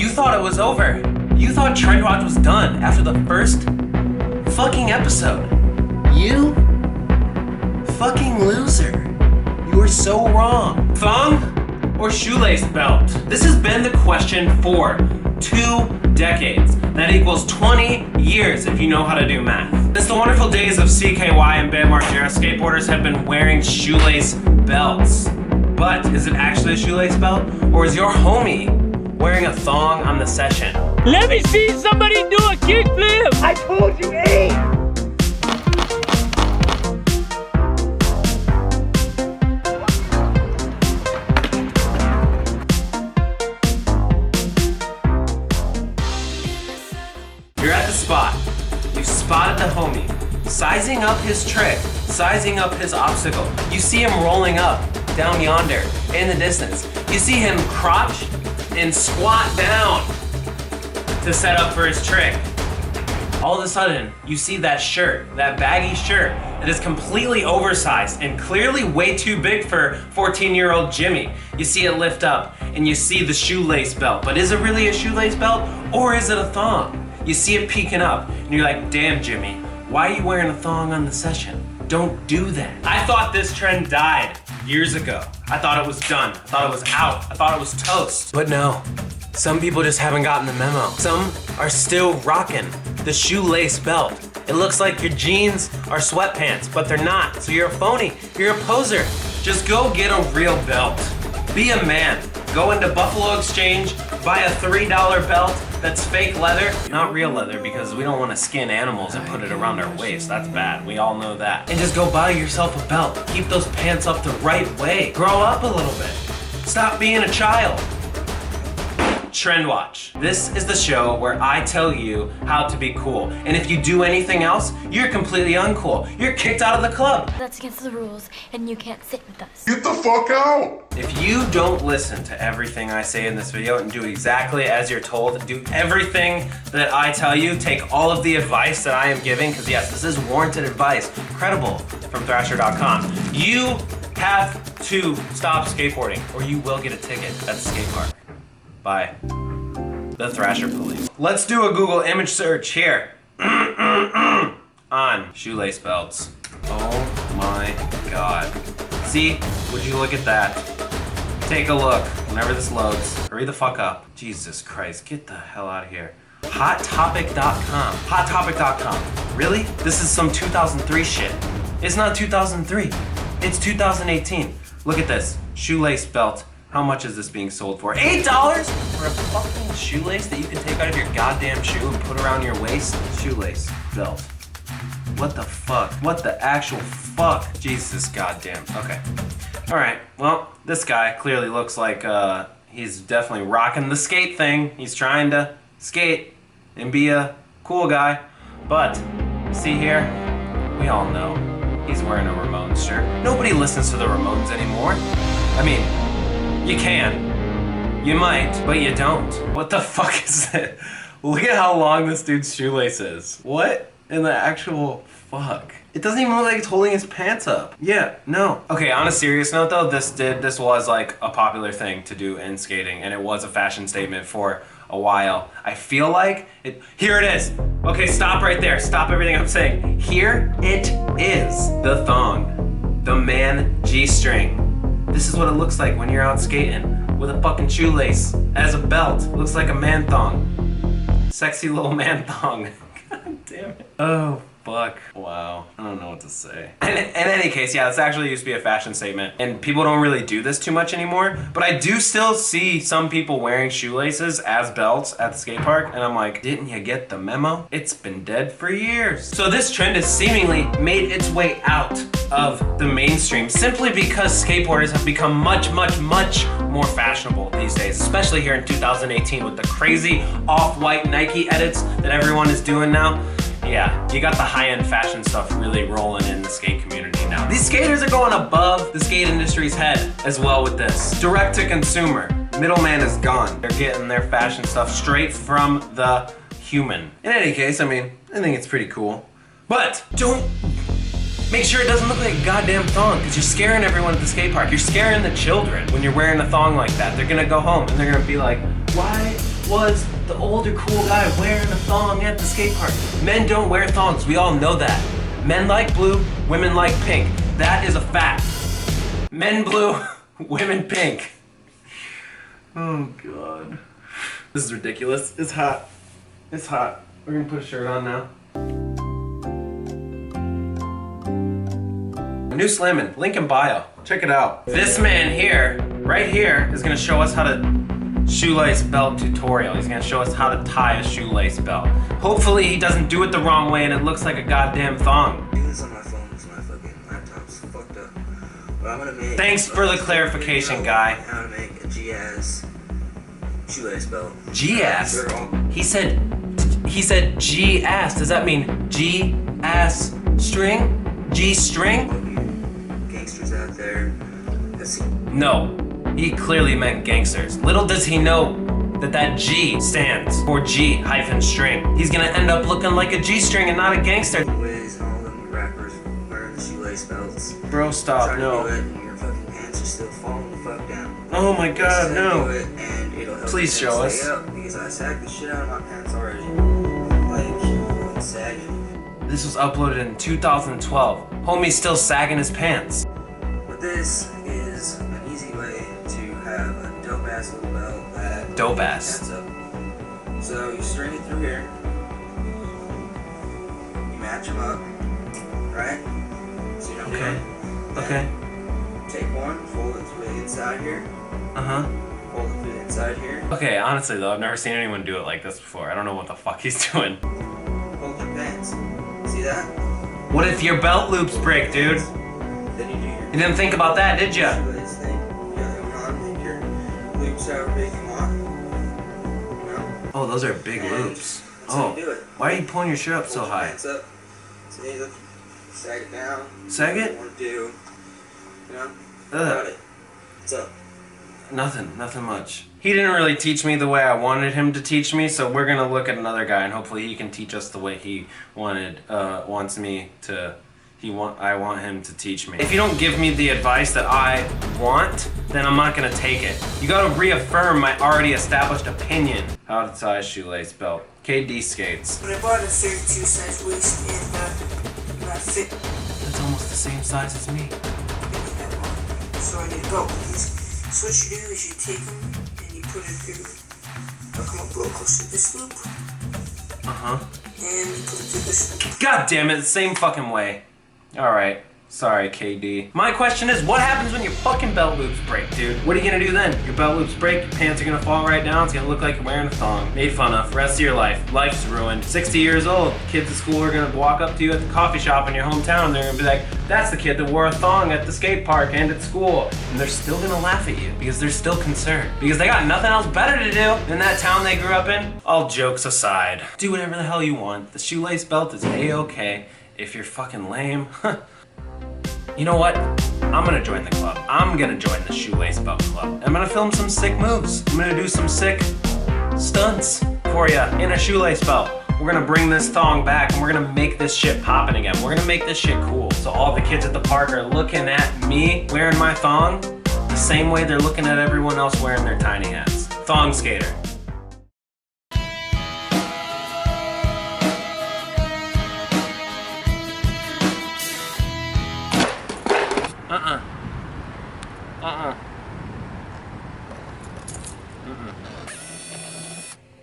You thought it was over. You thought Trend Watch was done after the first fucking episode. You fucking loser. You were so wrong. Thong or shoelace belt? This has been the question for 2 decades. That equals 20 years if you know how to do math. Since the wonderful days of CKY and Bam Margera, skateboarders have been wearing shoelace belts. But is it actually a shoelace belt? Or is your homie wearing a thong on the session? Let me see somebody do a kickflip! I told you 8! You're at the spot. You spotted the homie, sizing up his trick, sizing up his obstacle. You see him rolling up down yonder in the distance. You see him crouch and squat down to set up for his trick. All of a sudden, you see that shirt, that baggy shirt that is completely oversized and clearly way too big for 14-year-old Jimmy. You see it lift up and you see the shoelace belt, but is it really a shoelace belt or is it a thong? You see it peeking up and you're like, damn Jimmy, why are you wearing a thong on the session? Don't do that. I thought this trend died years ago. I thought it was done. I thought it was out. I thought it was toast. But no, some people just haven't gotten the memo. Some are still rocking the shoelace belt. It looks like your jeans are sweatpants, but they're not. So you're a phony, you're a poser. Just go get a real belt. Be a man. Go into Buffalo Exchange, buy a $3 belt that's fake leather. Not real leather because we don't want to skin animals and put it around our waist. That's bad. We all know that. And just go buy yourself a belt. Keep those pants up the right way. Grow up a little bit. Stop being a child. Trend Watch. This is the show where I tell you how to be cool. And if you do anything else, you're completely uncool. You're kicked out of the club. That's against the rules, and you can't sit with us. Get the fuck out! If you don't listen to everything I say in this video and do exactly as you're told, do everything that I tell you, take all of the advice that I am giving, because yes, this is warranted advice, credible from Thrasher.com. You have to stop skateboarding or you will get a ticket at the skate park. By the Thrasher Police. Let's do a Google image search here. On shoelace belts. Oh my God. See, would you look at that? Take a look whenever this loads. Hurry the fuck up. Jesus Christ, get the hell out of here. HotTopic.com. HotTopic.com. Really? This is some 2003 shit. It's not 2003. It's 2018. Look at this. Shoelace belt. How much is this being sold for? $8 for a fucking shoelace that you can take out of your goddamn shoe and put around your waist? Shoelace belt. What the fuck? What the actual fuck? Jesus goddamn. Okay. All right. Well, this guy clearly looks like he's definitely rocking the skate thing. He's trying to skate and be a cool guy. But see here, we all know he's wearing a Ramones shirt. Nobody listens to the Ramones anymore. I mean, you can, you might, but you don't. What the fuck is it? Look at how long this dude's shoelace is. What in the actual fuck? It doesn't even look like it's holding his pants up. Yeah, no. Okay, on a serious note though, this was like a popular thing to do in skating, and it was a fashion statement for a while. I feel like here it is. Okay, stop right there. Stop everything I'm saying. Here it is. The thong. The man G-string. This is what it looks like when you're out skating with a fucking shoelace as a belt. It looks like a man thong. Sexy little man thong. God damn it. Oh, fuck. Wow. I don't know what to say. In any case, yeah, this actually used to be a fashion statement. And people don't really do this too much anymore. But I do still see some people wearing shoelaces as belts at the skate park. And I'm like, didn't you get the memo? It's been dead for years. So this trend has seemingly made its way out of the mainstream simply because skateboarders have become much more fashionable these days, especially here in 2018 with the crazy off-white Nike edits that everyone is doing now. Yeah, you got the high-end fashion stuff really rolling in the skate community now. These skaters are going above the skate industry's head as well with this. Direct to consumer. Middleman is gone. They're getting their fashion stuff straight from the human. In any case, I mean, I think it's pretty cool. But don't make sure it doesn't look like a goddamn thong, because you're scaring everyone at the skate park. You're scaring the children when you're wearing a thong like that. They're gonna go home and they're gonna be like, why was the older cool guy wearing a thong at the skate park. Men don't wear thongs, we all know that. Men like blue, women like pink. That is a fact. Men blue, women pink. Oh God. This is ridiculous. It's hot. It's hot. We're gonna put a shirt on now. New slamming, link in bio. Check it out. This man here, right here, is gonna show us how to shoelace belt tutorial. He's gonna show us how to tie a shoelace belt. Hopefully he doesn't do it the wrong way and it looks like a goddamn thong. This on my phone, this my fucking laptop's fucked up. But I'm gonna make. Thanks for the clarification, guy. How to make a GS shoelace belt. GS? He said G-ass. Does that mean G-ass string? G-string? Gangsters out there. No, he clearly meant gangsters. Little does he know that G stands for G-string. He's gonna end up looking like a G-string and not a gangster. Anyways, all them rappers wearing the shoelace belts. Bro, stop, Try to no. do it and your fucking pants are still falling the fuck down. Oh my God, Just no. do it and it'll help Please your show pants us. stay up, because I sagged the shit out of my pants already. Like, sagging. This was uploaded in 2012. Homie's still sagging his pants. But this is an easy way to have a dope ass little belt that Dope ass. that's up. So you string it through here. You match them up, right? So you don't get Okay. them. Okay. Take one, fold it through the inside here. Uh-huh. Fold it through the inside here. Okay, honestly though, I've never seen anyone do it like this before. I don't know what the fuck he's doing. Hold your pants. See that? What if your belt loops break, dude? Then you do your You didn't think about that, did ya? shoelace thing. You got going on. Make your loops however big you want. You know? Oh, those are big loops. That's how Oh, you do it. why are you pulling your shirt up so Hold your high? pants up. See, look. Sag it down. Sag What it? you want to do. You know? Ugh. Got it. What's up? Nothing much. He didn't really teach me the way I wanted him to teach me, so we're gonna look at another guy and hopefully he can teach us the way he wants me to. I want him to teach me. If you don't give me the advice that I want, then I'm not gonna take it. You gotta reaffirm my already established opinion. How to tie a shoelace belt. KD skates. When I bought a 32 size waist and I fit That's almost the same size as me. that one, so I need a belt with these. So what you do is you take them and you put it through. I'll come up real close to this loop Uh-huh. and you put it through this loop. God damn it, the same fucking way. Alright. Sorry, KD. My question is, what happens when your fucking belt loops break, dude? What are you gonna do then? Your belt loops break, your pants are gonna fall right down, it's gonna look like you're wearing a thong. Made fun of, rest of your life. Life's ruined. 60 years old, kids at school are gonna walk up to you at the coffee shop in your hometown and they're gonna be like, that's the kid that wore a thong at the skate park and at school. And they're still gonna laugh at you because they're still concerned. Because they got nothing else better to do in that town they grew up in. All jokes aside, do whatever the hell you want. The shoelace belt is A-okay. If you're fucking lame, you know what? I'm gonna join the club. I'm gonna join the shoelace belt club. I'm gonna film some sick moves. I'm gonna do some sick stunts for you in a shoelace belt. We're gonna bring this thong back and we're gonna make this shit poppin' again. We're gonna make this shit cool. So all the kids at the park are looking at me wearing my thong the same way they're looking at everyone else wearing their tiny hats. Thong skater.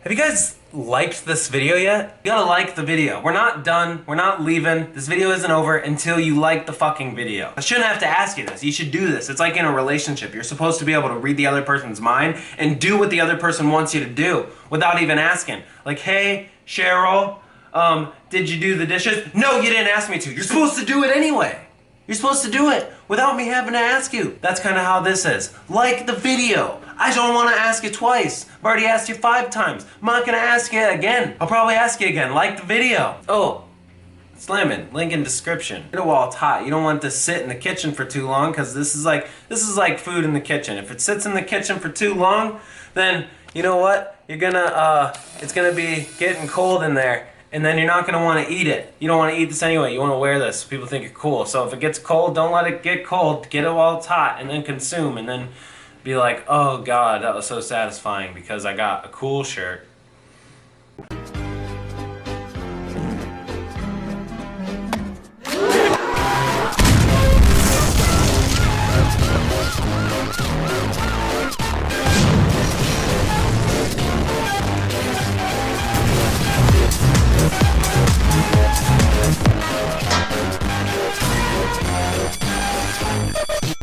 Have you guys liked this video yet? You gotta like the video. We're not done. We're not leaving. This video isn't over until you like the fucking video. I shouldn't have to ask you this. You should do this. It's like in a relationship. You're supposed to be able to read the other person's mind and do what the other person wants you to do without even asking. Like, hey, Cheryl, did you do the dishes? No, you didn't ask me to. You're supposed to do it anyway. You're supposed to do it without me having to ask you. That's kind of how this is. Like the video. I don't want to ask you twice. I've already asked you 5 times. I'm not going to ask you again. I'll probably ask you again. Like the video. Oh, slamming. Link in description. Get it while it's hot. You don't want it to sit in the kitchen for too long because this is like food in the kitchen. If it sits in the kitchen for too long, then you know what? You're gonna it's gonna be getting cold in there. And then you're not going to want to eat it. You don't want to eat this anyway. You want to wear this. People think you're cool. So if it gets cold, don't let it get cold. Get it while it's hot and then consume and then be like, oh God, that was so satisfying because I got a cool shirt